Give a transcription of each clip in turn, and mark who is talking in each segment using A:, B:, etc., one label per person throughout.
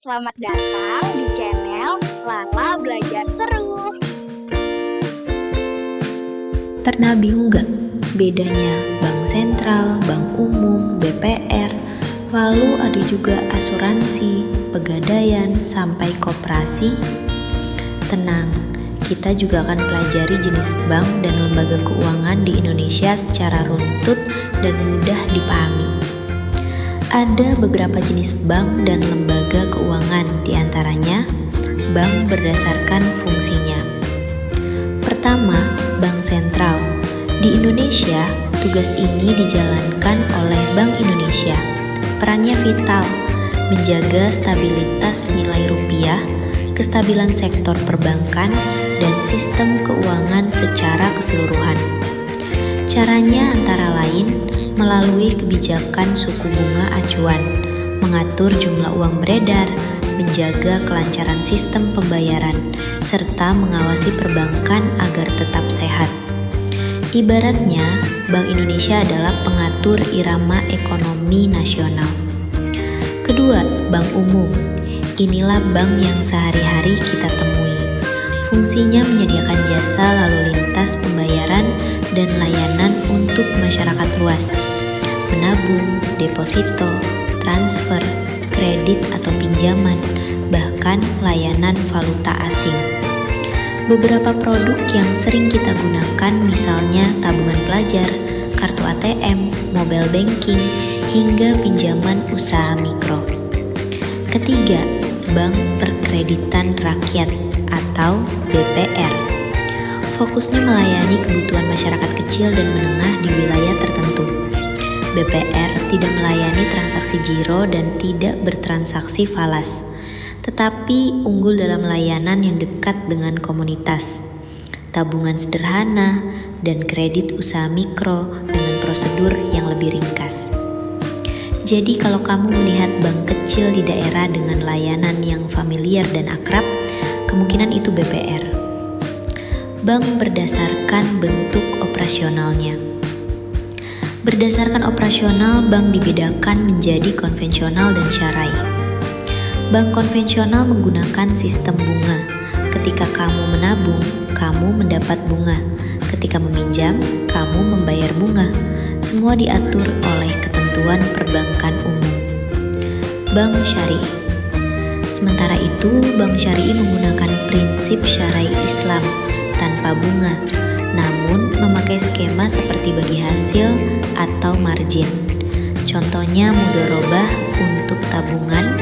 A: Selamat datang di channel Lala Belajar Seru.
B: Pernah bingung gak bedanya bank sentral, bank umum, BPR, lalu ada juga asuransi, pegadaian, sampai koperasi? Tenang, kita juga akan pelajari jenis bank dan lembaga keuangan di Indonesia secara runtut dan mudah dipahami. Ada beberapa jenis bank dan lembaga keuangan, diantaranya bank berdasarkan fungsinya. Pertama, bank sentral. Di Indonesia, tugas ini dijalankan oleh Bank Indonesia. Perannya vital, menjaga stabilitas nilai rupiah, kestabilan sektor perbankan, dan sistem keuangan secara keseluruhan. Caranya antara lain melalui kebijakan suku bunga acuan, mengatur jumlah uang beredar, menjaga kelancaran sistem pembayaran, serta mengawasi perbankan agar tetap sehat. Ibaratnya, Bank Indonesia adalah pengatur irama ekonomi nasional. Kedua, bank umum. Inilah bank yang sehari-hari kita temui. Fungsinya menyediakan jasa lalu lintas pembayaran dan layanan untuk masyarakat luas. Menabung, deposito, transfer, kredit atau pinjaman, bahkan layanan valuta asing. Beberapa produk yang sering kita gunakan misalnya tabungan pelajar, kartu ATM, mobile banking, hingga pinjaman usaha mikro. Ketiga, Bank Perkreditan Rakyat atau BPR. Fokusnya melayani kebutuhan masyarakat kecil dan menengah di wilayah tertentu. BPR tidak melayani transaksi giro dan tidak bertransaksi falas, tetapi unggul dalam layanan yang dekat dengan komunitas, tabungan sederhana, dan kredit usaha mikro dengan prosedur yang lebih ringkas. Jadi kalau kamu melihat bank kecil di daerah dengan layanan yang familiar dan akrab, kemungkinan itu BPR. Bank berdasarkan bentuk operasionalnya. Berdasarkan operasional, bank dibedakan menjadi konvensional dan syar'i. Bank konvensional menggunakan sistem bunga. Ketika kamu menabung, kamu mendapat bunga. Ketika meminjam, kamu membayar bunga. Semua diatur oleh ketentuan perbankan umum. Bank syari'i. Sementara itu, bank syari'i menggunakan prinsip syar'i Islam tanpa bunga, namun memakai skema seperti bagi hasil atau margin. Contohnya mudharabah untuk tabungan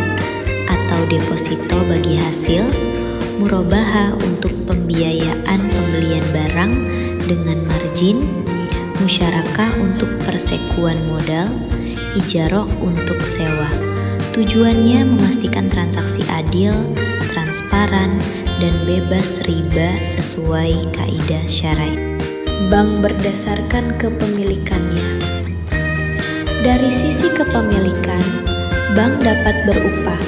B: atau deposito bagi hasil, murabaha untuk pembiayaan pembelian barang dengan margin, musyarakah untuk persekuan modal, ijarah untuk sewa. Tujuannya memastikan transaksi adil, transparan, dan bebas riba sesuai kaidah syar'i. Bank berdasarkan kepemilikannya. Dari sisi kepemilikan, bank dapat berupa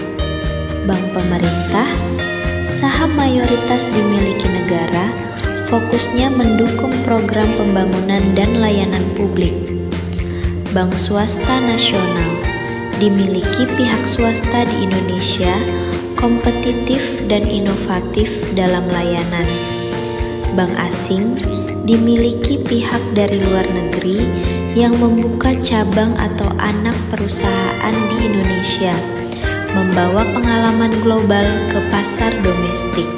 B: bank pemerintah, saham mayoritas dimiliki negara, fokusnya mendukung program pembangunan dan layanan publik. Bank swasta nasional, dimiliki pihak swasta di Indonesia, kompetitif dan inovatif dalam layanan. Bank asing dimiliki pihak dari luar negeri yang membuka cabang atau anak perusahaan di Indonesia, membawa pengalaman global ke pasar domestik.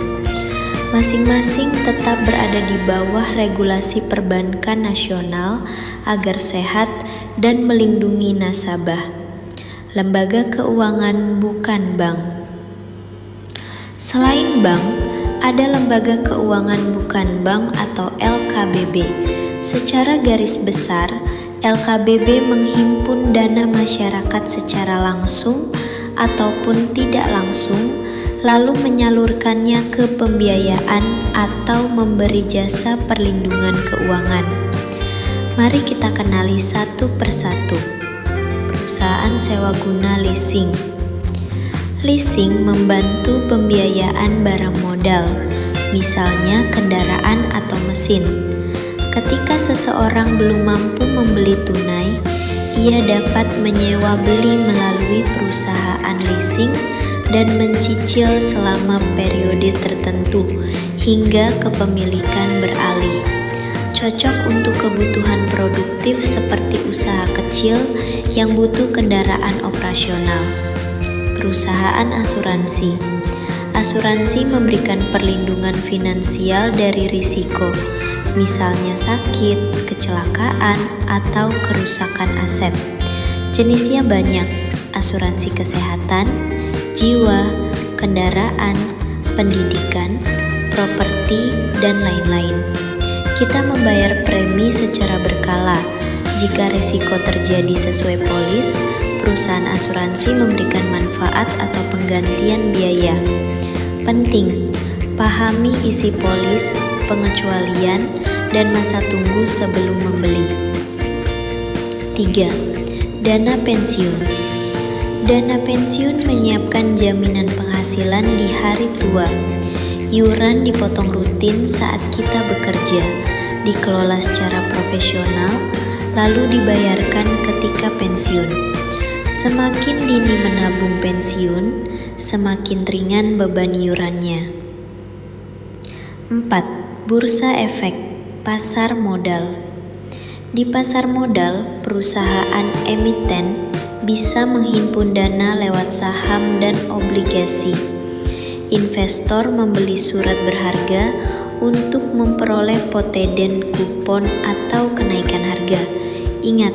B: Masing-masing tetap berada di bawah regulasi perbankan nasional agar sehat dan melindungi nasabah. Lembaga keuangan bukan bank. Selain bank, ada lembaga keuangan bukan bank atau LKBB. Secara garis besar, LKBB menghimpun dana masyarakat secara langsung ataupun tidak langsung, lalu menyalurkannya ke pembiayaan atau memberi jasa perlindungan keuangan. Mari kita kenali satu persatu. Perusahaan sewa guna leasing. Leasing membantu pembiayaan barang modal, misalnya kendaraan atau mesin. Ketika seseorang belum mampu membeli tunai, ia dapat menyewa beli melalui perusahaan leasing dan mencicil selama periode tertentu hingga kepemilikan beralih. Cocok untuk kebutuhan produktif seperti usaha kecil yang butuh kendaraan operasional. Perusahaan asuransi. Asuransi memberikan perlindungan finansial dari risiko, misalnya sakit, kecelakaan, atau kerusakan aset. Jenisnya banyak, asuransi kesehatan, jiwa, kendaraan, pendidikan, properti, dan lain-lain. Kita membayar premi secara berkala. Jika risiko terjadi sesuai polis, perusahaan asuransi memberikan manfaat atau penggantian biaya. Penting, pahami isi polis, pengecualian, dan masa tunggu sebelum membeli. 3. Dana pensiun. Dana pensiun menyiapkan jaminan penghasilan di hari tua. Iuran dipotong rutin saat kita bekerja, dikelola secara profesional, lalu dibayarkan ketika pensiun. Semakin dini menabung pensiun, semakin ringan beban iurannya. 4. Bursa efek, pasar modal. Di pasar modal, perusahaan emiten bisa menghimpun dana lewat saham dan obligasi. Investor membeli surat berharga untuk memperoleh poteden kupon atau kenaikan harga. Ingat,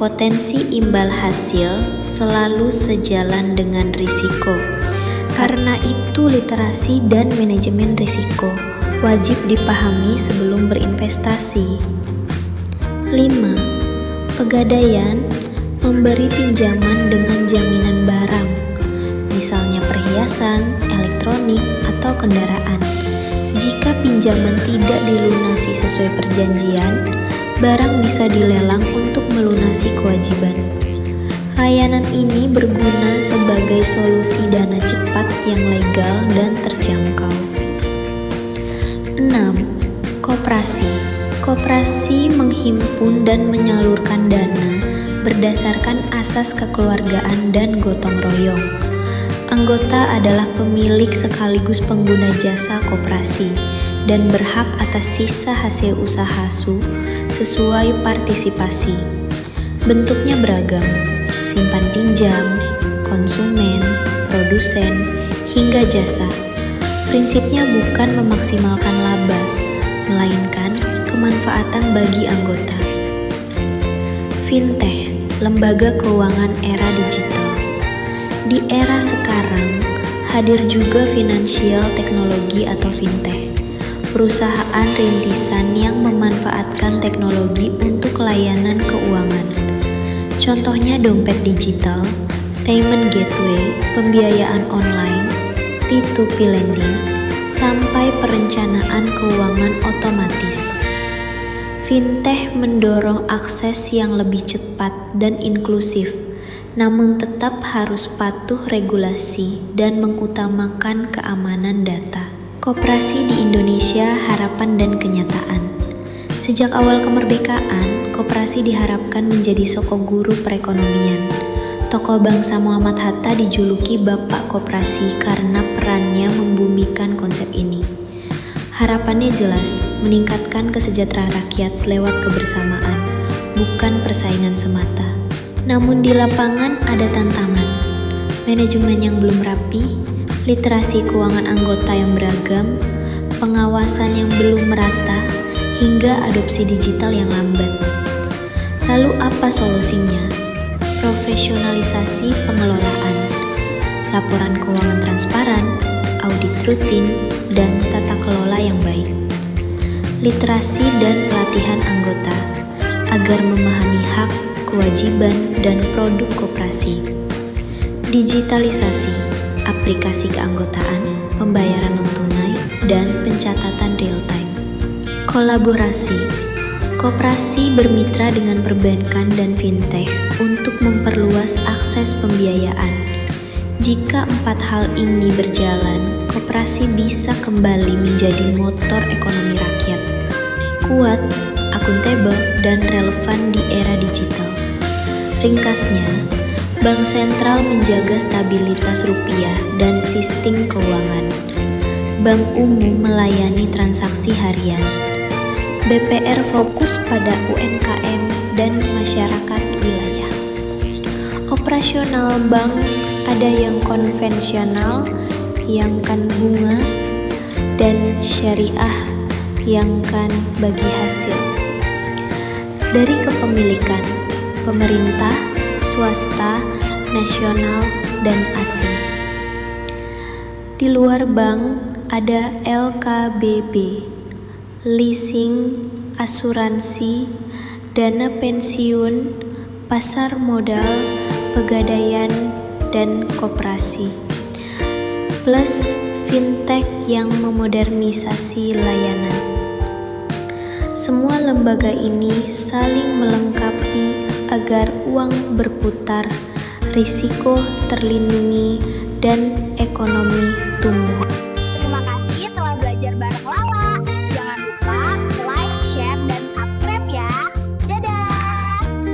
B: potensi imbal hasil selalu sejalan dengan risiko. Karena itu, literasi dan manajemen risiko wajib dipahami sebelum berinvestasi. 5. Pegadaian memberi pinjaman dengan jaminan barang, misalnya perhiasan, elektronik, atau kendaraan. Jika pinjaman tidak dilunasi sesuai perjanjian, barang bisa dilelang untuk melunasi kewajiban. Layanan ini berguna sebagai solusi dana cepat yang legal dan terjangkau. 6. Koperasi. Koperasi menghimpun dan menyalurkan dana berdasarkan asas kekeluargaan dan gotong royong. Anggota adalah pemilik sekaligus pengguna jasa koperasi dan berhak atas sisa hasil usaha SU sesuai partisipasi. Bentuknya beragam, simpan pinjam, konsumen, produsen, hingga jasa. Prinsipnya bukan memaksimalkan laba, melainkan kemanfaatan bagi anggota. Fintech, lembaga keuangan era digital. Di era sekarang, hadir juga financial teknologi atau fintech, perusahaan rintisan yang memanfaatkan teknologi untuk layanan keuangan. Contohnya dompet digital, payment gateway, pembiayaan online, P2P lending, sampai perencanaan keuangan otomatis. Fintech mendorong akses yang lebih cepat dan inklusif, namun tetap harus patuh regulasi dan mengutamakan keamanan data. Koperasi di Indonesia, harapan dan kenyataan. Sejak awal kemerdekaan, koperasi diharapkan menjadi sosok guru perekonomian. Tokoh bangsa Muhammad Hatta dijuluki Bapak Koperasi karena perannya membumikan konsep ini. Harapannya jelas, meningkatkan kesejahteraan rakyat lewat kebersamaan, bukan persaingan semata. Namun di lapangan ada tantangan, manajemen yang belum rapi, literasi keuangan anggota yang beragam, pengawasan yang belum merata, hingga adopsi digital yang lambat. Lalu apa solusinya? Profesionalisasi pengelolaan, laporan keuangan transparan, audit rutin, dan tata kelola yang baik. Literasi dan pelatihan anggota agar memahami hak, kewajiban, dan produk koperasi. Digitalisasi, aplikasi keanggotaan, pembayaran non-tunai, dan pencatatan real-time. Kolaborasi, koperasi bermitra dengan perbankan dan fintech untuk memperluas akses pembiayaan. Jika 4 hal ini berjalan, koperasi bisa kembali menjadi motor ekonomi rakyat, kuat, akuntabel, dan relevan di era digital. Ringkasnya, Bank sentral menjaga stabilitas rupiah dan sistem keuangan. Bank umum melayani transaksi harian. BPR fokus pada UMKM dan masyarakat wilayah. Operasional bank ada yang konvensional, yang kan bunga, dan syariah yang kan bagi hasil. Dari kepemilikan, pemerintah, swasta, nasional, dan asing. Di luar bank ada LKBB, leasing, asuransi, dana pensiun, pasar modal, pegadaian, dan koperasi. Plus fintech yang memodernisasi layanan. Semua lembaga ini saling melengkapi agar uang berputar, risiko terlindungi, dan ekonomi tumbuh.